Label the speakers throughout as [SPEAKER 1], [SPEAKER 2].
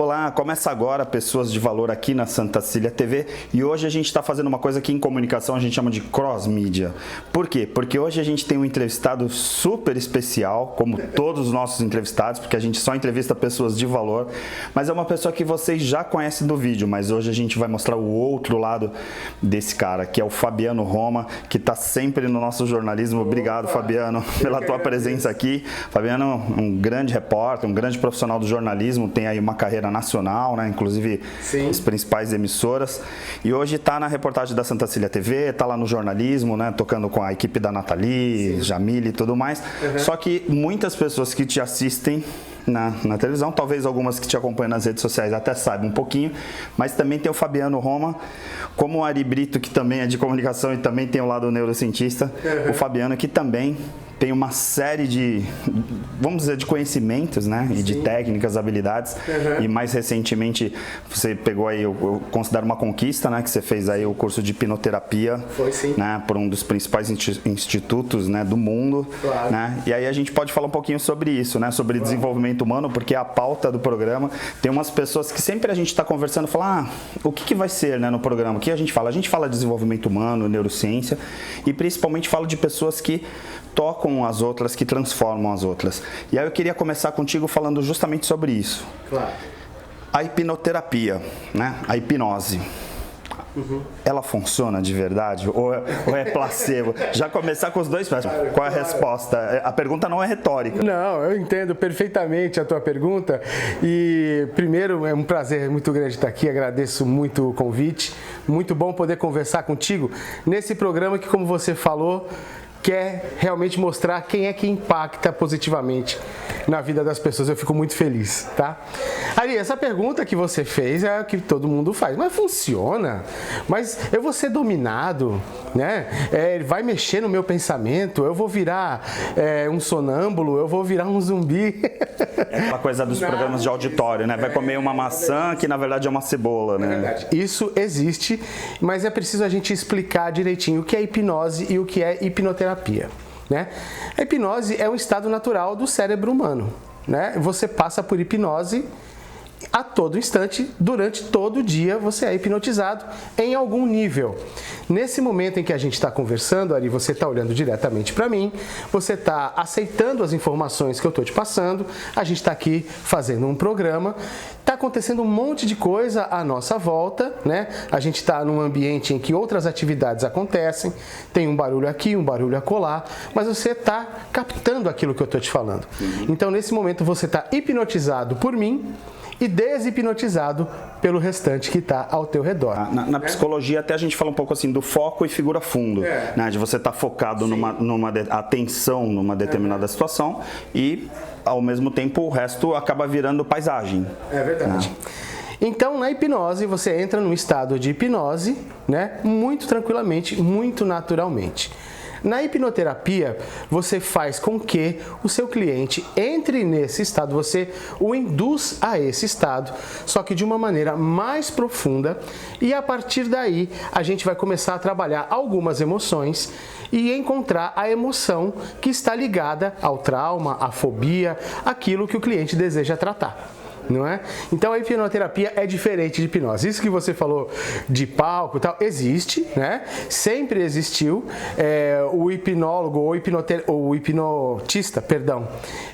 [SPEAKER 1] Olá, começa agora Pessoas de Valor aqui na Santa Cecília TV e hoje a gente está fazendo uma coisa que em comunicação a gente chama de cross-mídia. Por quê? Porque hoje a gente tem um entrevistado super especial, como todos os nossos entrevistados, porque a gente só entrevista pessoas de valor, mas é uma pessoa que vocês já conhecem do vídeo, mas hoje a gente vai mostrar o outro lado desse cara, que é o Fabiano Roma, que está sempre no nosso jornalismo. Obrigado, Fabiano, pela tua presença aqui. Fabiano, um grande repórter, um grande profissional do jornalismo, tem aí uma carreira nacional, né? Inclusive as principais emissoras, e hoje está na reportagem da Santa Cecília TV, está lá no jornalismo, né? Tocando com a equipe da Nathalie, Jamile e tudo mais. Só que muitas pessoas que te assistem na televisão, talvez algumas que te acompanham nas redes sociais até saibam um pouquinho, mas também tem o Fabiano Roma, como o Ari Brito, que também é de comunicação e também tem o lado neurocientista, o Fabiano que também tem uma série de, vamos dizer, de conhecimentos, né? E de técnicas, habilidades. E mais recentemente você pegou aí, eu considero uma conquista, né? Que você fez aí o curso de hipnoterapia, né? Por um dos principais institutos, né? Do mundo, né? E aí a gente pode falar um pouquinho sobre isso, né? Sobre desenvolvimento humano, porque a pauta do programa tem umas pessoas que sempre a gente está conversando, falar, o que vai ser, né? No programa, o que a gente fala? A gente fala de desenvolvimento humano, neurociência e principalmente fala de pessoas que tocam as outras, que transformam as outras. E aí eu queria começar contigo falando justamente sobre isso. A hipnoterapia, né? A hipnose. Ela funciona de verdade ou é placebo? Já começar com os dois pés. Qual é a resposta? A pergunta não é retórica.
[SPEAKER 2] Não, eu entendo perfeitamente a tua pergunta e primeiro é um prazer muito grande estar aqui, agradeço muito o convite, muito bom poder conversar contigo nesse programa que, como você falou, quer realmente mostrar quem é que impacta positivamente na vida das pessoas. Eu fico muito feliz, tá? Ari, essa pergunta que você fez é a que todo mundo faz. Mas funciona? Mas eu vou ser dominado, né? Vai mexer no meu pensamento? Eu vou virar um sonâmbulo? Eu vou virar um zumbi?
[SPEAKER 1] É aquela coisa dos programas de auditório, né? Vai comer uma maçã que na verdade é uma cebola, né?
[SPEAKER 2] É verdade. Isso existe, mas é preciso a gente explicar direitinho o que é hipnose e o que é hipnoterapia. Né? A hipnose é um estado natural do cérebro humano. Né? Você passa por hipnose a todo instante, durante todo o dia você é hipnotizado em algum nível. Nesse momento em que a gente está conversando, Ari, você está olhando diretamente para mim, você está aceitando as informações que eu estou te passando, a gente está aqui fazendo um programa, está acontecendo um monte de coisa à nossa volta, né? A gente está num ambiente em que outras atividades acontecem, tem um barulho aqui, um barulho acolá, mas você está captando aquilo que eu estou te falando. Então, nesse momento, você está hipnotizado por mim e deshipnotizado pelo restante que está ao teu redor.
[SPEAKER 1] Na psicologia até a gente fala um pouco assim do foco e figura fundo, né? De você estar focado numa atenção numa determinada situação e ao mesmo tempo o resto acaba virando paisagem.
[SPEAKER 2] É verdade. Né? Então, na hipnose, você entra num estado de hipnose, né? Muito tranquilamente, muito naturalmente. Na hipnoterapia, você faz com que o seu cliente entre nesse estado, você o induz a esse estado, só que de uma maneira mais profunda, e a partir daí a gente vai começar a trabalhar algumas emoções e encontrar a emoção que está ligada ao trauma, à fobia, aquilo que o cliente deseja tratar. Não é? Então a hipnoterapia é diferente de hipnose. Isso que você falou de palco e tal, existe, né? Sempre existiu. O hipnólogo ou o hipnotista, perdão,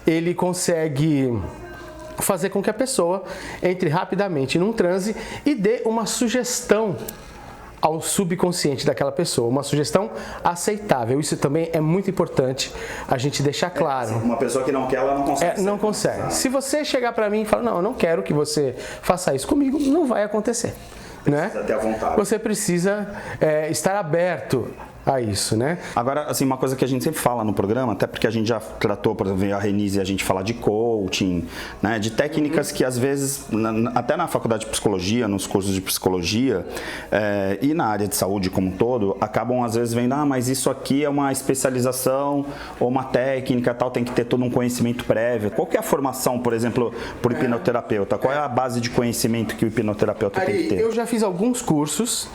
[SPEAKER 2] ele consegue fazer com que a pessoa entre rapidamente num transe e dê uma sugestão ao subconsciente daquela pessoa, uma sugestão aceitável. Isso também é muito importante a gente deixar claro.
[SPEAKER 1] Uma pessoa que não quer, ela não consegue.
[SPEAKER 2] Não consegue. Se você chegar para mim e falar, não, eu não quero que você faça isso comigo, não vai acontecer.
[SPEAKER 1] Precisa ter a vontade.
[SPEAKER 2] Você precisa estar aberto a isso, né?
[SPEAKER 1] Agora, assim, uma coisa que a gente sempre fala no programa, até porque a gente já tratou, por exemplo, a Renise, a gente fala de coaching, né? De técnicas que às vezes, até na faculdade de psicologia, nos cursos de psicologia e na área de saúde como um todo, acabam às vezes vendo, mas isso aqui é uma especialização ou uma técnica, tal, tem que ter todo um conhecimento prévio. Qual que é a formação, por exemplo, por hipnoterapeuta? Qual é a base de conhecimento que o hipnoterapeuta tem que ter?
[SPEAKER 2] Eu já fiz alguns cursos,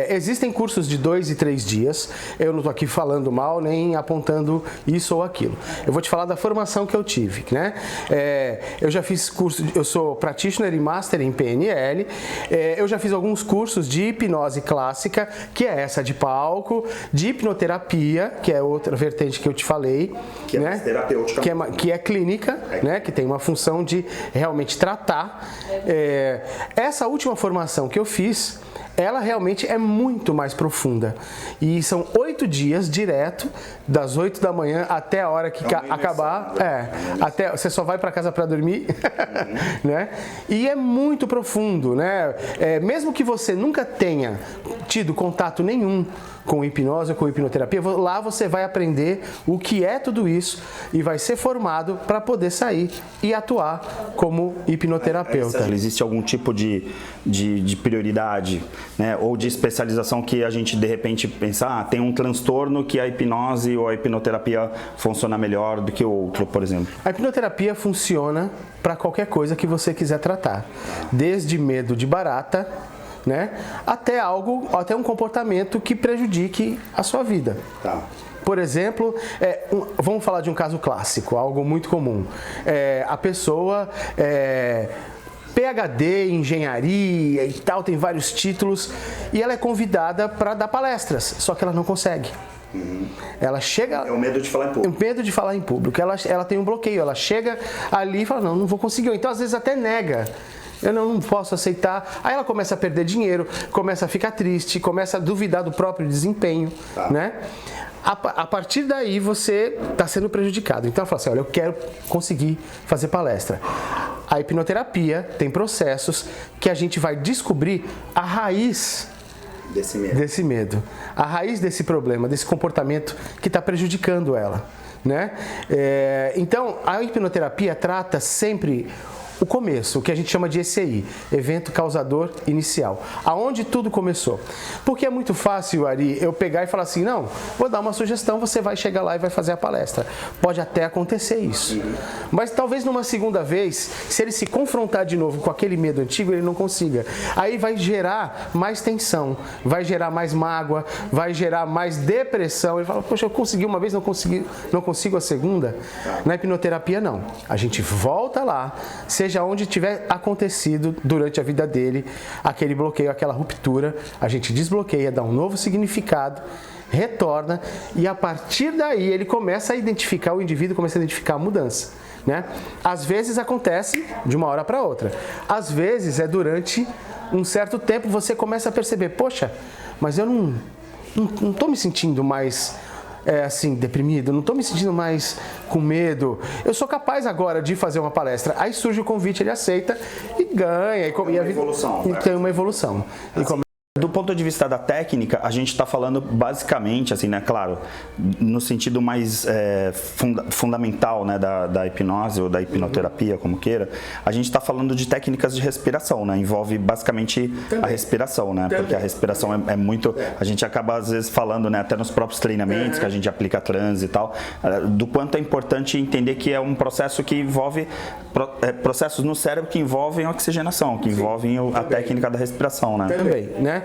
[SPEAKER 2] existem cursos de 2 e 3 dias, pessoas, eu não estou aqui falando mal nem apontando isso ou aquilo. Eu vou te falar da formação que eu tive, né? Eu já fiz curso, eu sou practitioner e master em PNL, eu já fiz alguns cursos de hipnose clássica, que é essa de palco, de hipnoterapia, que é outra vertente que eu te falei,
[SPEAKER 1] que
[SPEAKER 2] né?
[SPEAKER 1] É terapêutica.
[SPEAKER 2] Que é clínica, né? Que tem uma função de realmente tratar. Essa última formação que eu fiz, ela realmente é muito mais profunda. E são 8 dias direto, das 8 da manhã até a hora que acabar. Até você só vai para casa para dormir, né? E é muito profundo, né? Mesmo que você nunca tenha tido contato nenhum com hipnose ou com hipnoterapia, lá você vai aprender o que é tudo isso e vai ser formado para poder sair e atuar como hipnoterapeuta.
[SPEAKER 1] Existe algum tipo de prioridade, né? Ou de especialização que a gente de repente pensa, tem um transtorno que a hipnose ou a hipnoterapia funciona melhor do que o outro, por exemplo?
[SPEAKER 2] A hipnoterapia funciona para qualquer coisa que você quiser tratar, desde medo de barata, né? Até um comportamento que prejudique a sua vida.
[SPEAKER 1] Tá.
[SPEAKER 2] Por exemplo, vamos falar de um caso clássico, algo muito comum. A pessoa PhD em engenharia e tal, tem vários títulos, e ela é convidada para dar palestras, só que ela não consegue. Ela chega...
[SPEAKER 1] É o medo de falar em público.
[SPEAKER 2] O medo de falar em público. Ela tem um bloqueio, ela chega ali e fala, não vou conseguir. Então, às vezes, até nega. Eu não posso aceitar. Aí ela começa a perder dinheiro, começa a ficar triste, começa a duvidar do próprio desempenho, né? A partir daí você está sendo prejudicado. Então ela fala assim, olha, eu quero conseguir fazer palestra. A hipnoterapia tem processos que a gente vai descobrir a raiz desse medo, a raiz desse problema, desse comportamento que está prejudicando ela, né? Então a hipnoterapia trata sempre o começo, o que a gente chama de ECI, evento causador inicial, aonde tudo começou. Porque é muito fácil, Ari, eu pegar e falar assim, não, vou dar uma sugestão, você vai chegar lá e vai fazer a palestra. Pode até acontecer isso. Mas talvez numa segunda vez, se ele se confrontar de novo com aquele medo antigo, ele não consiga. Aí vai gerar mais tensão, vai gerar mais mágoa, vai gerar mais depressão. Ele fala, poxa, eu consegui uma vez, não consigo a segunda. Na hipnoterapia, não. A gente volta lá, seja onde tiver acontecido durante a vida dele, aquele bloqueio, aquela ruptura, a gente desbloqueia, dá um novo significado, retorna e a partir daí ele começa a identificar, o indivíduo começa a identificar a mudança, né? Às vezes acontece de uma hora para outra, às vezes é durante um certo tempo você começa a perceber, poxa, mas eu não estou me sentindo mais... assim, deprimido, não estou me sentindo mais com medo, eu sou capaz agora de fazer uma palestra. Aí surge o convite, ele aceita e ganha. Tem uma evolução.
[SPEAKER 1] Do ponto de vista da técnica, a gente está falando basicamente, assim, né, claro, no sentido mais fundamental, né, da hipnose ou da hipnoterapia, como queira, a gente está falando de técnicas de respiração, né, envolve basicamente a respiração, né, porque a respiração é muito, a gente acaba às vezes falando, né, até nos próprios treinamentos que a gente aplica transe e tal, do quanto é importante entender que é um processo que envolve processos no cérebro que envolvem a oxigenação, que envolvem a técnica da respiração, né.
[SPEAKER 2] Também, né.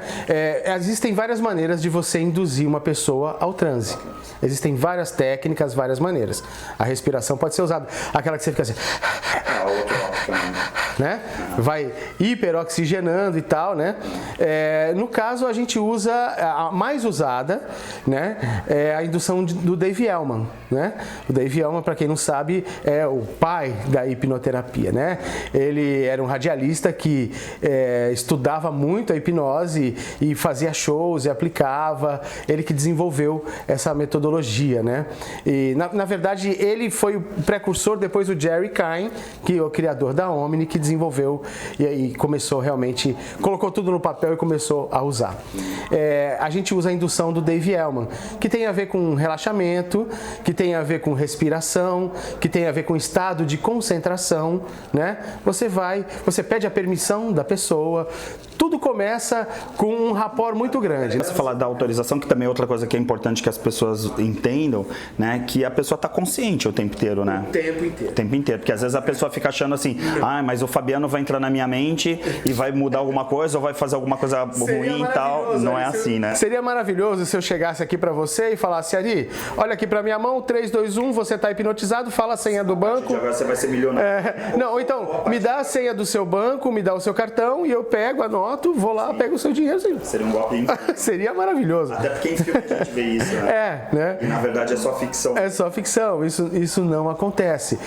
[SPEAKER 2] Existem várias maneiras de você induzir uma pessoa ao transe. Existem várias técnicas, várias maneiras. A respiração pode ser usada, aquela que você fica assim, né? Vai hiperoxigenando e tal, né? No caso, a gente usa a mais usada, né? É a indução do Dave Elman, né? O Dave Elman, para quem não sabe, é o pai da hipnoterapia, né? Ele era um radialista que estudava muito a hipnose e fazia shows e aplicava. Ele que desenvolveu essa metodologia, né? E na verdade ele foi o precursor depois do Jerry Kein, que é o criador da Omni, que desenvolveu e aí começou realmente, colocou tudo no papel e começou a usar. A gente usa a indução do Dave Elman, que tem a ver com relaxamento, que tem a ver com respiração, que tem a ver com estado de concentração, né? Você pede a permissão da pessoa, tudo começa com um rapport muito grande.
[SPEAKER 1] Você falar da autorização, que também é outra coisa que é importante que as pessoas entendam, né? Que a pessoa está consciente o tempo inteiro, né?
[SPEAKER 2] O tempo inteiro.
[SPEAKER 1] O tempo inteiro, porque às vezes a pessoa fica achando assim, mas o Fabiano vai entrar na minha mente e vai mudar alguma coisa ou vai fazer alguma coisa ruim e tal. Não é assim, né?
[SPEAKER 2] Seria maravilhoso se eu chegasse aqui para você e falasse, Ari, olha aqui para minha mão, 3, 2, 1, você tá hipnotizado, fala a senha do banco.
[SPEAKER 1] Agora você vai ser milionário.
[SPEAKER 2] Não, então, me dá a senha do seu banco, me dá o seu cartão e eu pego, anoto, vou lá, pego o seu dinheiro.
[SPEAKER 1] Seria um golpe.
[SPEAKER 2] Seria maravilhoso.
[SPEAKER 1] Até porque em filme a gente vê isso, né?
[SPEAKER 2] Né?
[SPEAKER 1] E na verdade é só ficção.
[SPEAKER 2] É só ficção, isso não acontece.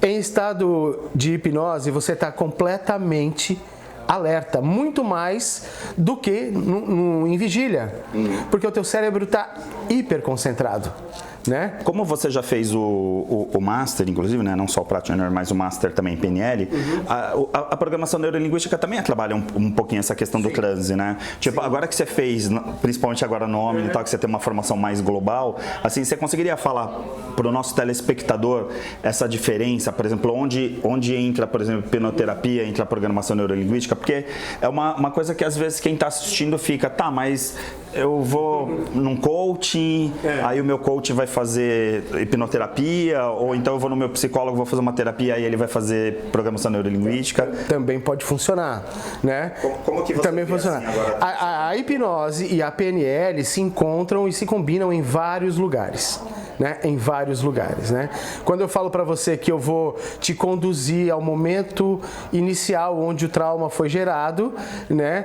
[SPEAKER 2] Em estado de hipnose, você está completamente alerta, muito mais do que em vigília, porque o teu cérebro está hiperconcentrado. Né?
[SPEAKER 1] Como você já fez o Master, inclusive, né? Não só o Practitioner, mas o Master também PNL, a programação neurolinguística também trabalha um pouquinho essa questão do transe, né? Tipo, agora que você fez, principalmente agora no Omni e tal, que você tem uma formação mais global, assim, você conseguiria falar para o nosso telespectador essa diferença, por exemplo, onde entra, por exemplo, hipnoterapia, entra a programação neurolinguística? Porque é uma coisa que às vezes quem está assistindo fica, tá, mas eu vou num coaching, aí o meu coach vai fazer hipnoterapia, ou então eu vou no meu psicólogo, vou fazer uma terapia e ele vai fazer programação neurolinguística.
[SPEAKER 2] Também pode funcionar, né?
[SPEAKER 1] Como que você
[SPEAKER 2] também funciona.
[SPEAKER 1] Assim agora?
[SPEAKER 2] A hipnose e a PNL se encontram e se combinam em vários lugares. Né, em vários lugares, né? Quando eu falo para você que eu vou te conduzir ao momento inicial onde o trauma foi gerado, né,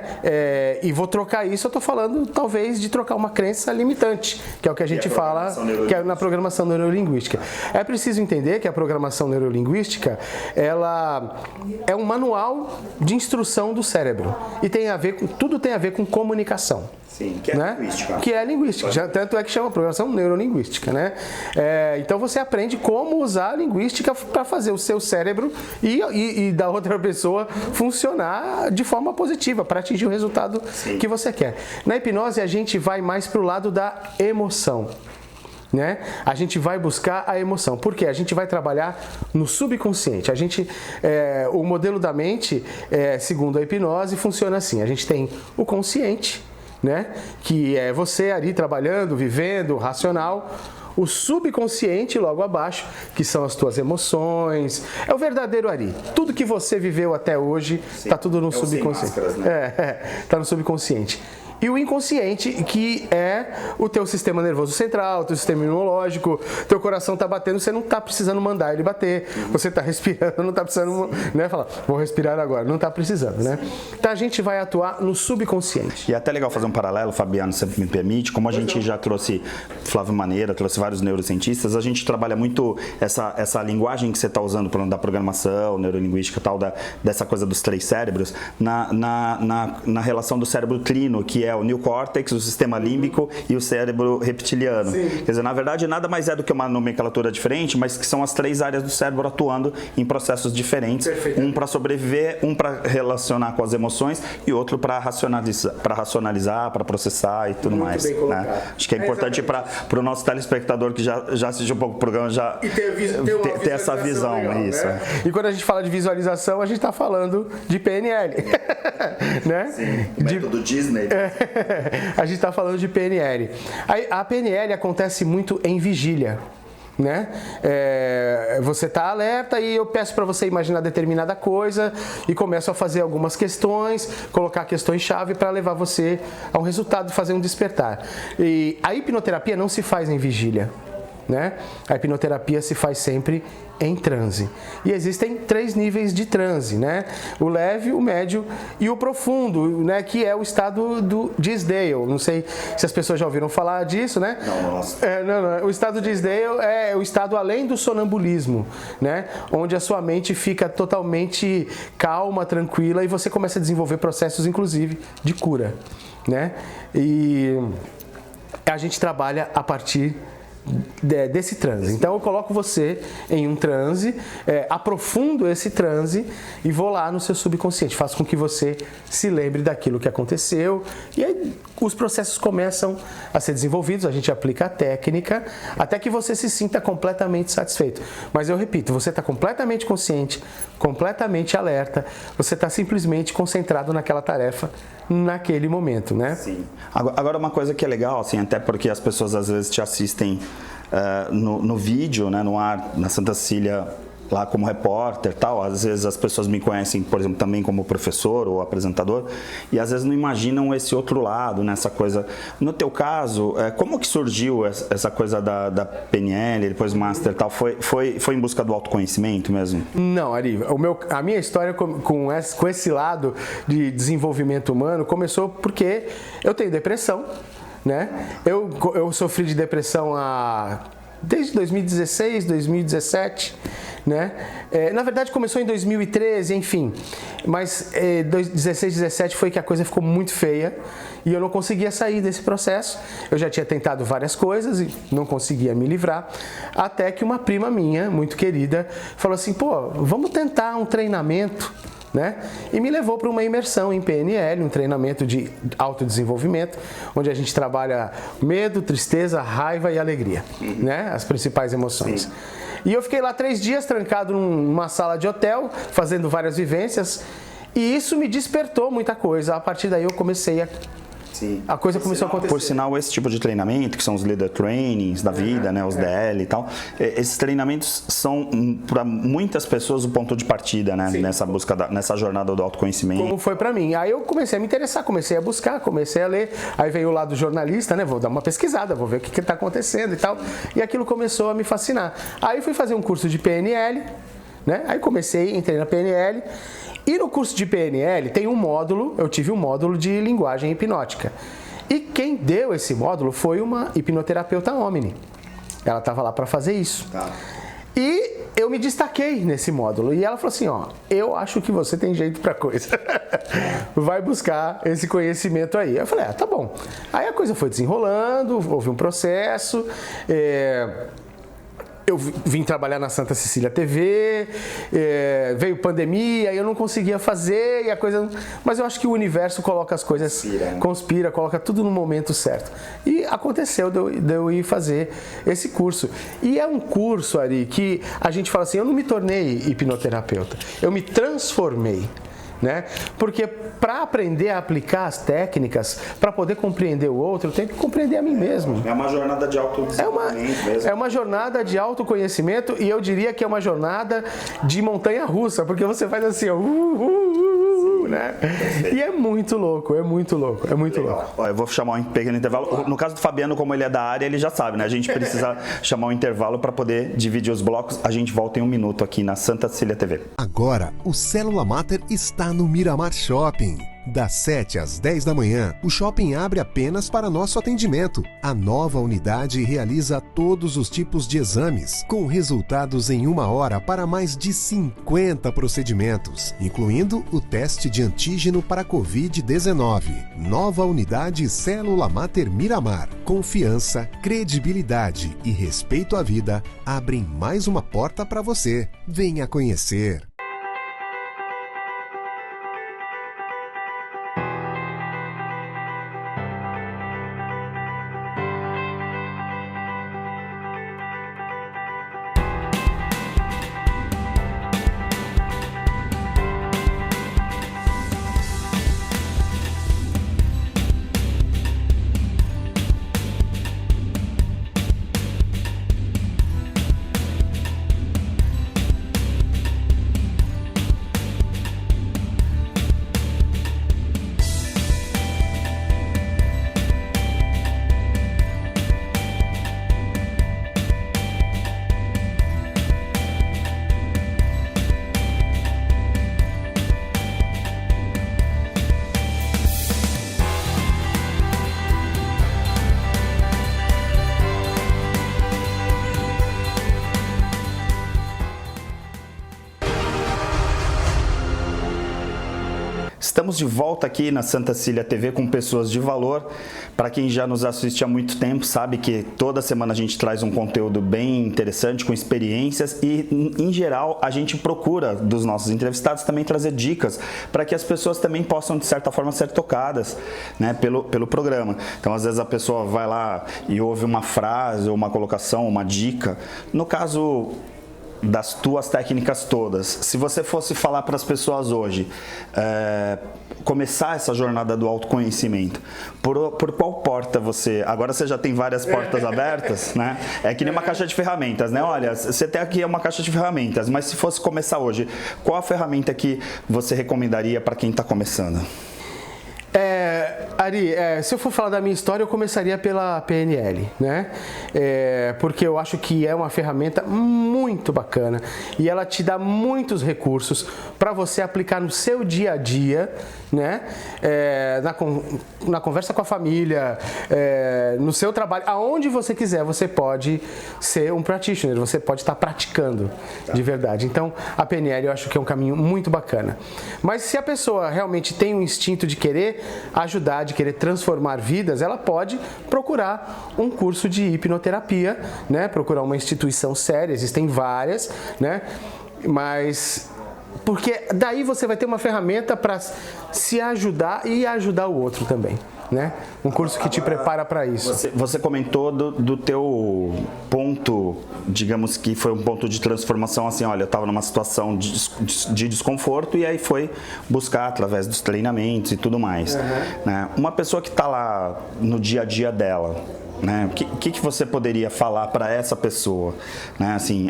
[SPEAKER 2] e vou trocar isso, eu estou falando talvez de trocar uma crença limitante, que é o que a gente fala, que é na programação neurolinguística. É preciso entender que a programação neurolinguística, ela é um manual de instrução do cérebro e tudo tem a ver com comunicação.
[SPEAKER 1] Sim, que é linguística.
[SPEAKER 2] Que é linguística, tanto é que chama programação neurolinguística, né? Então você aprende como usar a linguística para fazer o seu cérebro e da outra pessoa funcionar de forma positiva, para atingir o resultado que você quer. Na hipnose a gente vai mais para o lado da emoção. Né? A gente vai buscar a emoção, porque a gente vai trabalhar no subconsciente. O modelo da mente, segundo a hipnose, funciona assim: a gente tem o consciente, né? Que é você ali trabalhando, vivendo, racional. O subconsciente logo abaixo, que são as tuas emoções, é o verdadeiro Ari. Tudo que você viveu até hoje está tudo no subconsciente.
[SPEAKER 1] Máscaras, né?
[SPEAKER 2] Tá no subconsciente. E o inconsciente, que é o teu sistema nervoso central, o teu sistema imunológico, teu coração tá batendo, você não tá precisando mandar ele bater, você tá respirando, não tá precisando, né, falar, vou respirar agora, não tá precisando, né? Então a gente vai atuar no subconsciente.
[SPEAKER 1] E é até legal fazer um paralelo, Fabiano, se me permite, como a gente já trouxe Flávio Maneira, trouxe vários neurocientistas, a gente trabalha muito essa linguagem que você está usando da programação, neurolinguística e tal, dessa coisa dos 3 cérebros, na relação do cérebro trino, que é o neocórtex, o sistema límbico e o cérebro reptiliano.
[SPEAKER 2] Sim.
[SPEAKER 1] Quer dizer, na verdade, nada mais é do que uma nomenclatura diferente, mas que são as 3 áreas do cérebro atuando em processos diferentes. Um para sobreviver, um para relacionar com as emoções e outro para racionalizar, para processar e tudo
[SPEAKER 2] Muito
[SPEAKER 1] mais.
[SPEAKER 2] bem colocado.
[SPEAKER 1] Né? Acho que é importante para o nosso telespectador que já assistiu um pouco do programa, já ter essa visão.
[SPEAKER 2] Legal,
[SPEAKER 1] isso.
[SPEAKER 2] Né? E quando a gente fala de visualização, a gente está falando de PNL. Né?
[SPEAKER 1] Sim, o método Disney.
[SPEAKER 2] A gente está falando de PNL. A PNL acontece muito em vigília. Né? Você está alerta e eu peço para você imaginar determinada coisa e começo a fazer algumas questões, colocar questões-chave para levar você a um resultado, fazer um despertar. E a hipnoterapia não se faz em vigília. Né? A hipnoterapia se faz sempre em transe. E existem 3 níveis de transe, né? O leve, o médio e o profundo, né? Que é o estado do Disdale. Não sei se as pessoas já ouviram falar disso, né? Não. O estado Disdale é o estado além do sonambulismo, né? Onde a sua mente fica totalmente calma, tranquila e você começa a desenvolver processos, inclusive, de cura, né? E a gente trabalha a partir desse transe. Então eu coloco você em um transe, aprofundo esse transe e vou lá no seu subconsciente, faço com que você se lembre daquilo que aconteceu e aí os processos começam a ser desenvolvidos, a gente aplica a técnica até que você se sinta completamente satisfeito. Mas eu repito, você está completamente consciente, completamente alerta, você está simplesmente concentrado naquela tarefa naquele momento, né?
[SPEAKER 1] Sim. Agora uma coisa que é legal, assim, até porque as pessoas às vezes te assistem no vídeo, né, no ar, na Santa Cecília lá como repórter e tal, às vezes as pessoas me conhecem, por exemplo, também como professor ou apresentador, e às vezes não imaginam esse outro lado, né, essa coisa. No teu caso, como que surgiu essa coisa da PNL, depois Master e tal? Foi em busca do autoconhecimento mesmo?
[SPEAKER 2] Não, Ari, a minha história com esse lado de desenvolvimento humano começou porque eu tenho depressão, né? Eu sofri de depressão desde 2016, 2017, né? Na verdade começou em 2013, enfim, mas 2016, 2017 foi que a coisa ficou muito feia e eu não conseguia sair desse processo. Eu já tinha tentado várias coisas e não conseguia me livrar, até que uma prima minha, muito querida, falou assim, pô, vamos tentar um treinamento, né? E me levou para uma imersão em PNL, um treinamento de autodesenvolvimento, onde a gente trabalha medo, tristeza, raiva e alegria, né? As principais emoções. Sim. E eu fiquei lá 3 dias trancado numa sala de hotel, fazendo várias vivências, e isso me despertou muita coisa. A partir daí eu comecei a coisa começou a acontecer.
[SPEAKER 1] Por sinal, esse tipo de treinamento, que são os leader trainings da vida, né, os DL e tal, esses treinamentos são, para muitas pessoas, o ponto de partida, né, nessa busca, nessa jornada do autoconhecimento.
[SPEAKER 2] Como foi para mim. Aí eu comecei a me interessar, comecei a buscar, comecei a ler. Aí veio o lado jornalista, né, vou dar uma pesquisada, vou ver o que está acontecendo e tal. E aquilo começou a me fascinar. Aí fui fazer um curso de PNL, né, aí entrei na PNL. E no curso de PNL tem eu tive um módulo de linguagem hipnótica. E quem deu esse módulo foi uma hipnoterapeuta Omni. Ela estava lá para fazer isso. Tá. E eu me destaquei nesse módulo. E ela falou assim, eu acho que você tem jeito para coisa. Vai buscar esse conhecimento aí. Eu falei, tá bom. Aí a coisa foi desenrolando, houve um processo. Eu vim trabalhar na Santa Cecília TV, veio pandemia, eu não conseguia fazer e a coisa... Mas eu acho que o universo coloca as coisas, conspira, coloca tudo no momento certo. E aconteceu de eu ir fazer esse curso. E é um curso, Ari, que a gente fala assim, eu não me tornei hipnoterapeuta, eu me transformei. Né? Porque para aprender a aplicar as técnicas, para poder compreender o outro, eu tenho que compreender a mim mesmo.
[SPEAKER 1] É uma jornada de autodesenvolvimento mesmo.
[SPEAKER 2] É uma jornada de autoconhecimento e eu diria que é uma jornada de montanha-russa, porque você faz assim, né? E é muito louco, é muito louco.
[SPEAKER 1] Ó, eu vou chamar um pequeno intervalo. No caso do Fabiano, como ele é da área, ele já sabe, né? A gente precisa chamar um intervalo para poder dividir os blocos. A gente volta em 1 minuto aqui na Santa Cecília TV.
[SPEAKER 3] Agora, o Célula Mater está no Miramar Shopping. Das 7 às 10 da manhã, o shopping abre apenas para nosso atendimento. A nova unidade realiza todos os tipos de exames, com resultados em 1 hora para mais de 50 procedimentos, incluindo o teste de antígeno para Covid-19. Nova unidade Célula Mater Miramar. Confiança, credibilidade e respeito à vida abrem mais uma porta para você. Venha conhecer.
[SPEAKER 1] Estamos de volta aqui na Santa Cecília TV com pessoas de valor. Para quem já nos assiste há muito tempo, sabe que toda semana a gente traz um conteúdo bem interessante, com experiências e, em geral, a gente procura dos nossos entrevistados também trazer dicas para que as pessoas também possam, de certa forma, ser tocadas, né, pelo programa. Então, às vezes a pessoa vai lá e ouve uma frase ou uma colocação, uma dica. No caso, das tuas técnicas todas, se você fosse falar para as pessoas hoje, começar essa jornada do autoconhecimento, por qual porta você... Agora você já tem várias portas abertas, né? É que nem uma caixa de ferramentas, né? Olha, você tem aqui uma caixa de ferramentas, mas se fosse começar hoje, qual a ferramenta que você recomendaria para quem está começando?
[SPEAKER 2] Ari, se eu for falar da minha história, eu começaria pela PNL, né? Porque eu acho que é uma ferramenta muito bacana e ela te dá muitos recursos para você aplicar no seu dia a dia, né? Na conversa com a família, no seu trabalho, aonde você quiser, você pode ser um practitioner, você pode estar praticando de verdade. Então, a PNL eu acho que é um caminho muito bacana. Mas se a pessoa realmente tem um instinto de querer ajudar, de querer transformar vidas, ela pode procurar um curso de hipnoterapia, né? Procurar uma instituição séria, existem várias, né? Mas porque daí você vai ter uma ferramenta para se ajudar e ajudar o outro também, né? Um curso que te prepara para isso.
[SPEAKER 1] Você comentou do teu ponto, digamos que foi um ponto de transformação, assim, olha, eu estava numa situação de desconforto e aí foi buscar através dos treinamentos e tudo mais. Né? Uma pessoa que está lá no dia a dia dela, né? O que você poderia falar para essa pessoa? Né? Assim,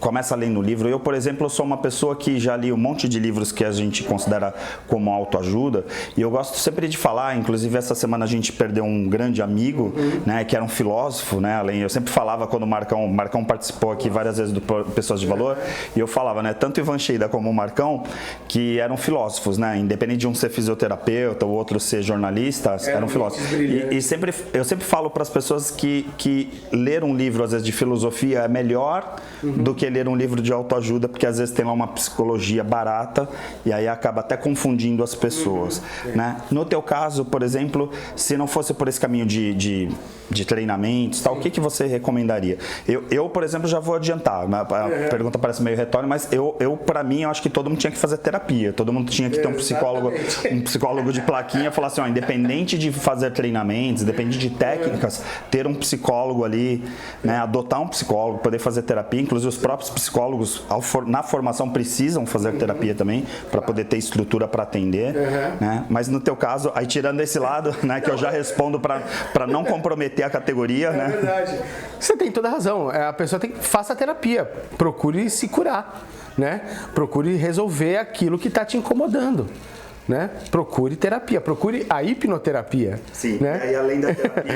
[SPEAKER 1] começa lendo o livro. Eu, por exemplo, sou uma pessoa que já li um monte de livros que a gente considera como autoajuda e eu gosto sempre de falar, inclusive essa semana a gente perdeu um grande amigo, né, que era um filósofo, né, eu sempre falava quando o Marcão participou aqui várias vezes do Pessoas de Valor e eu falava, né, tanto Ivan Sheida como o Marcão, que eram filósofos, né, independente de um ser fisioterapeuta, o outro ser jornalista, eram filósofos. E eu sempre falo para as pessoas que ler um livro, às vezes, de filosofia é melhor do que ler um livro de autoajuda, porque às vezes tem lá uma psicologia barata e aí acaba até confundindo as pessoas, né? No teu caso, por exemplo, se não fosse por esse caminho de treinamentos, tal, o que você recomendaria? Eu, por exemplo, já vou adiantar, a pergunta parece meio retórica, mas para mim, eu acho que todo mundo tinha que fazer terapia, todo mundo tinha que ter um psicólogo de plaquinha, falar assim, independente de fazer treinamentos, independente de técnicas, ter um psicólogo ali, né, adotar um psicólogo, poder fazer terapia, inclusive os próprios psicólogos na formação precisam fazer terapia também para poder ter estrutura para atender, né? Mas no teu caso, aí tirando esse lado, né, que eu já respondo para não comprometer a categoria, né?
[SPEAKER 2] É verdade. Você tem toda a razão. A pessoa faça a terapia, procure se curar, né? Procure resolver aquilo que está te incomodando. Né? Procure terapia, procure a hipnoterapia.
[SPEAKER 1] Sim,
[SPEAKER 2] né?
[SPEAKER 1] E aí além da terapia...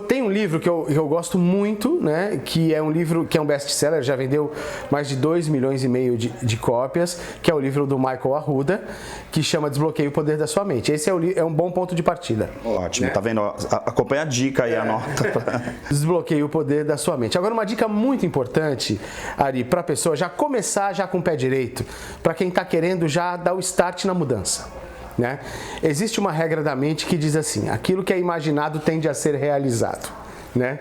[SPEAKER 2] Tem um livro que eu gosto muito, né? Que é um livro que é um best-seller, já vendeu mais de 2,5 milhões de cópias, que é o livro do Michael Arruda, que chama Desbloqueie o Poder da Sua Mente. Esse é um bom ponto de partida.
[SPEAKER 1] Ótimo,
[SPEAKER 2] né?
[SPEAKER 1] Tá vendo? Acompanha a dica aí, anota.
[SPEAKER 2] Desbloqueie o poder da sua mente. Agora, uma dica muito importante, Ari, para a pessoa já começar já com o pé direito, para quem está querendo já dar o start na mudança. Né? Existe uma regra da mente que diz assim: aquilo que é imaginado tende a ser realizado. Né?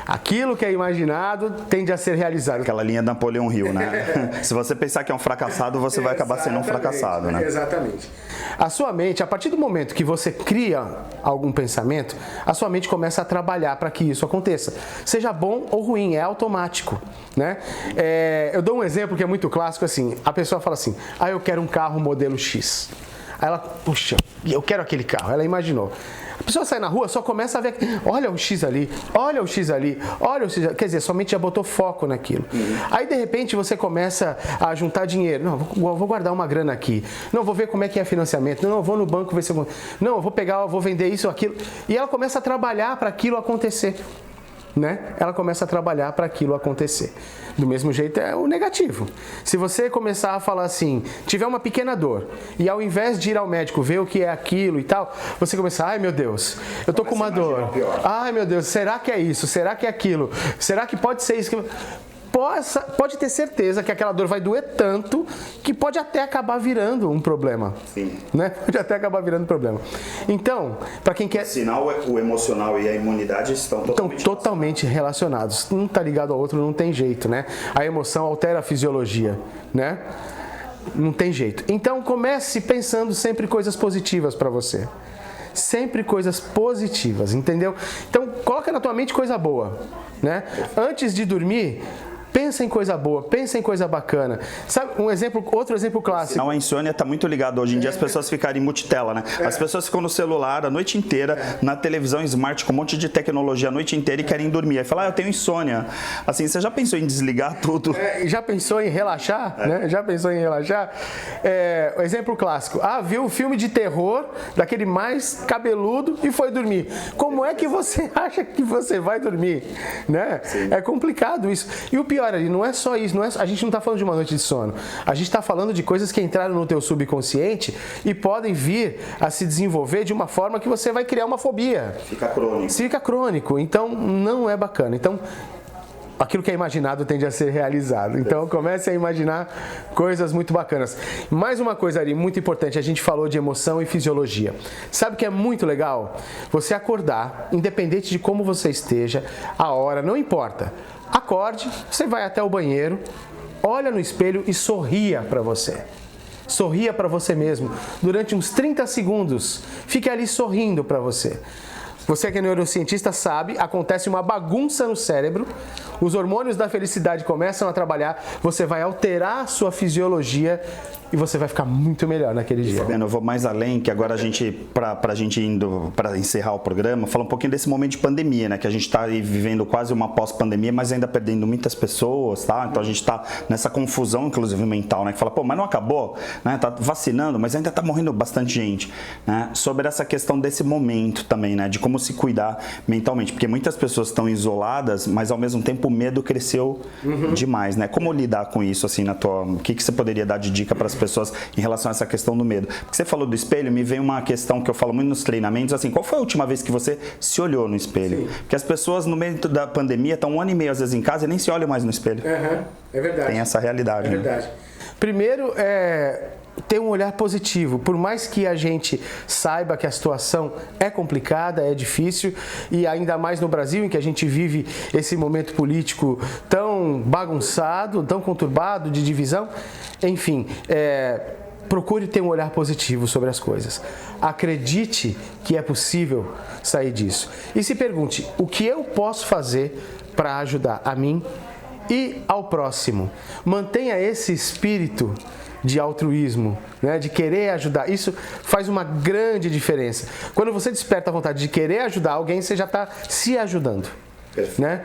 [SPEAKER 2] Aquilo que é imaginado tende a ser realizado.
[SPEAKER 1] Aquela linha da Napoleão Hill, né? Se você pensar que é um fracassado, você vai acabar sendo um fracassado, né?
[SPEAKER 2] Exatamente. A sua mente, a partir do momento que você cria algum pensamento, a sua mente começa a trabalhar para que isso aconteça. Seja bom ou ruim, é automático, né? Eu dou um exemplo que é muito clássico, assim, a pessoa fala assim: eu quero um carro modelo X. Aí ela, puxa, eu quero aquele carro. Ela imaginou. A pessoa sai na rua, só começa a ver, olha o X ali, olha o X ali, olha o X ali. Quer dizer, somente já botou foco naquilo. Aí, de repente, você começa a juntar dinheiro. Não, vou guardar uma grana aqui. Não, vou ver como é que é financiamento. Não, vou no banco ver se eu... Não, vou vender isso ou aquilo. E ela começa a trabalhar para aquilo acontecer. Né? Ela começa a trabalhar para aquilo acontecer. Do mesmo jeito é o negativo. Se você começar a falar assim, tiver uma pequena dor, e ao invés de ir ao médico ver o que é aquilo e tal, você começa, ai meu Deus, eu tô com uma dor. Ai meu Deus, será que é isso? Será que é aquilo? Será que pode ser isso? Pode ter certeza que aquela dor vai doer tanto que pode até acabar virando um problema.
[SPEAKER 1] Sim.
[SPEAKER 2] Né? Pode até acabar virando um problema. Então, para quem quer...
[SPEAKER 1] Sinal, o emocional e a imunidade estão
[SPEAKER 2] totalmente relacionados. Um está ligado ao outro, não tem jeito, né? A emoção altera a fisiologia, né? Não tem jeito. Então, comece pensando sempre coisas positivas para você. Sempre coisas positivas, entendeu? Então, coloca na tua mente coisa boa, né? Antes de dormir, Pensa em coisa boa, pensa em coisa bacana. Sabe, outro exemplo clássico.
[SPEAKER 1] A insônia está muito ligada hoje em dia, as pessoas ficarem multitela, né? As pessoas ficam no celular a noite inteira, na televisão smart, com um monte de tecnologia a noite inteira e querem dormir. Aí fala, eu tenho insônia. Assim, você já pensou em desligar tudo?
[SPEAKER 2] Já pensou em relaxar? Né? Já pensou em relaxar? Exemplo clássico. Viu um filme de terror, daquele mais cabeludo e foi dormir. Como é que você acha que você vai dormir? Né? É complicado isso. E o pior ali, não é só isso, a gente não está falando de uma noite de sono, a gente está falando de coisas que entraram no teu subconsciente e podem vir a se desenvolver de uma forma que você vai criar uma fobia. Fica crônico, então não é bacana. Então, aquilo que é imaginado tende a ser realizado. Então, comece a imaginar coisas muito bacanas. Mais uma coisa ali, muito importante, a gente falou de emoção e fisiologia. Sabe o que é muito legal? Você acordar, independente de como você esteja, a hora, não importa. Acorde, você vai até o banheiro, olha no espelho e sorria para você. Sorria para você mesmo. Durante uns 30 segundos, fique ali sorrindo para você. Você que é neurocientista sabe, acontece uma bagunça no cérebro, os hormônios da felicidade começam a trabalhar, você vai alterar a sua fisiologia e você vai ficar muito melhor naquele dia.
[SPEAKER 1] Fabiano, eu vou mais além, que agora a gente, pra gente indo para encerrar o programa, falar um pouquinho desse momento de pandemia, né? Que a gente está aí vivendo quase uma pós-pandemia, mas ainda perdendo muitas pessoas, tá? Então a gente está nessa confusão, inclusive mental, né? Que fala, pô, mas não acabou, né? Tá vacinando, mas ainda tá morrendo bastante gente, né? Sobre essa questão desse momento também, né? De como se cuidar mentalmente, porque muitas pessoas estão isoladas, mas ao mesmo tempo o medo cresceu demais, né? Como lidar com isso, assim, o que você poderia dar de dica para as pessoas em relação a essa questão do medo? Porque você falou do espelho, me vem uma questão que eu falo muito nos treinamentos, assim, qual foi a última vez que você se olhou no espelho? Sim. Porque as pessoas no meio da pandemia estão 1 ano e meio às vezes em casa e nem se olham mais no espelho.
[SPEAKER 2] É verdade.
[SPEAKER 1] Tem essa realidade.
[SPEAKER 2] É verdade. Né? Primeiro, ter um olhar positivo. Por mais que a gente saiba que a situação é complicada, é difícil, e ainda mais no Brasil, em que a gente vive esse momento político tão bagunçado, tão conturbado, de divisão, enfim, procure ter um olhar positivo sobre as coisas. Acredite que é possível sair disso. E se pergunte, o que eu posso fazer para ajudar a mim e ao próximo? Mantenha esse espírito de altruísmo, né? De querer ajudar. Isso faz uma grande diferença. Quando você desperta a vontade de querer ajudar alguém, você já está se ajudando, né?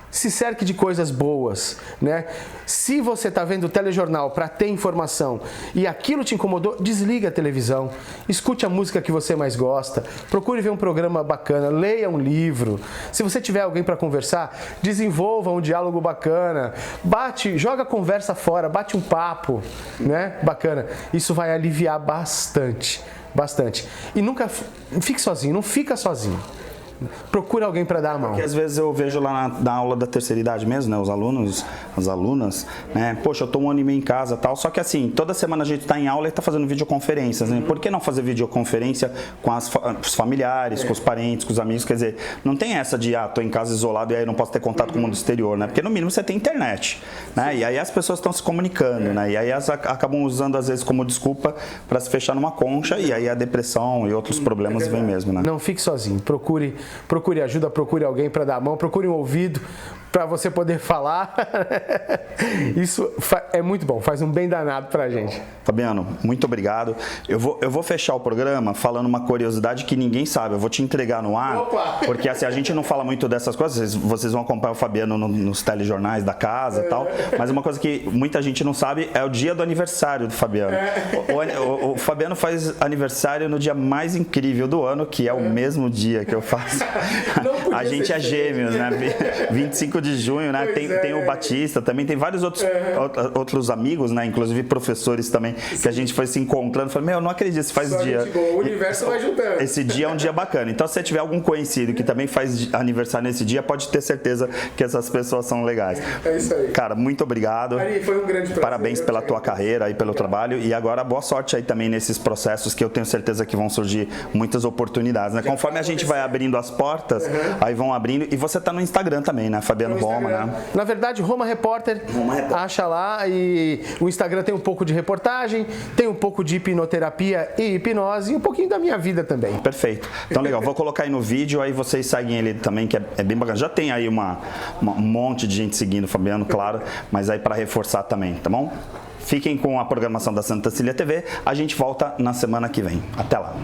[SPEAKER 2] Se cerque de coisas boas, né? Se você está vendo o telejornal para ter informação e aquilo te incomodou, desliga a televisão, escute a música que você mais gosta, procure ver um programa bacana, leia um livro. Se você tiver alguém para conversar, desenvolva um diálogo bacana, joga a conversa fora, bate um papo, né? Bacana. Isso vai aliviar bastante. E nunca fique sozinho, não fica sozinho. Procura alguém para dar a mão.
[SPEAKER 1] Porque às vezes eu vejo lá na aula da terceira idade mesmo, né? Os alunos, as alunas, né? Poxa, eu tô 1 ano e meio em casa e tal. Só que assim, toda semana a gente tá em aula e tá fazendo videoconferências, né? Por que não fazer videoconferência com os familiares, com os parentes, com os amigos? Quer dizer, não tem essa de, tô em casa isolado e aí não posso ter contato com o mundo exterior, né? Porque no mínimo você tem internet, né? E aí as pessoas estão se comunicando, né? E aí elas acabam usando às vezes como desculpa para se fechar numa concha e aí a depressão e outros problemas vêm mesmo, né?
[SPEAKER 2] Não fique sozinho, procure ajuda, procure alguém para dar a mão, procure um ouvido para você poder falar. Isso é muito bom, faz um bem danado pra gente.
[SPEAKER 1] Fabiano, muito obrigado. Eu vou fechar o programa falando uma curiosidade que ninguém sabe. Eu vou te entregar no ar. Opa! Porque assim, a gente não fala muito dessas coisas. Vocês vão acompanhar o Fabiano nos telejornais da casa e tal. Mas uma coisa que muita gente não sabe é o dia do aniversário do Fabiano. O Fabiano faz aniversário no dia mais incrível do ano, que é o mesmo dia que eu faço. A gente é gêmeos, né? 25 de junho, né? Tem o Batista, também tem vários outros amigos, né? Inclusive professores também, que a gente foi se encontrando. Falei, não acredito, se faz dia.
[SPEAKER 2] O universo vai juntando.
[SPEAKER 1] Esse dia é um dia bacana. Então, se você tiver algum conhecido que também faz aniversário nesse dia, pode ter certeza que essas pessoas são legais.
[SPEAKER 2] É isso aí.
[SPEAKER 1] Cara, muito obrigado.
[SPEAKER 2] Ari, foi um grande prazer.
[SPEAKER 1] Parabéns pela tua carreira e pelo trabalho. E agora, boa sorte aí também nesses processos que eu tenho certeza que vão surgir muitas oportunidades, né? Conforme a gente vai abrindo as portas, aí vão abrindo. E você tá no Instagram também, né? Fabiano Roma, né?
[SPEAKER 2] Na verdade, Roma Repórter, acha lá e o Instagram tem um pouco de reportagem, tem um pouco de hipnoterapia e hipnose e um pouquinho da minha vida também.
[SPEAKER 1] Perfeito. Então, legal. Vou colocar aí no vídeo, aí vocês seguem ele também, que é bem bacana. Já tem aí um monte de gente seguindo o Fabiano, claro, mas aí para reforçar também, tá bom? Fiquem com a programação da Santa Cecília TV. A gente volta na semana que vem. Até lá.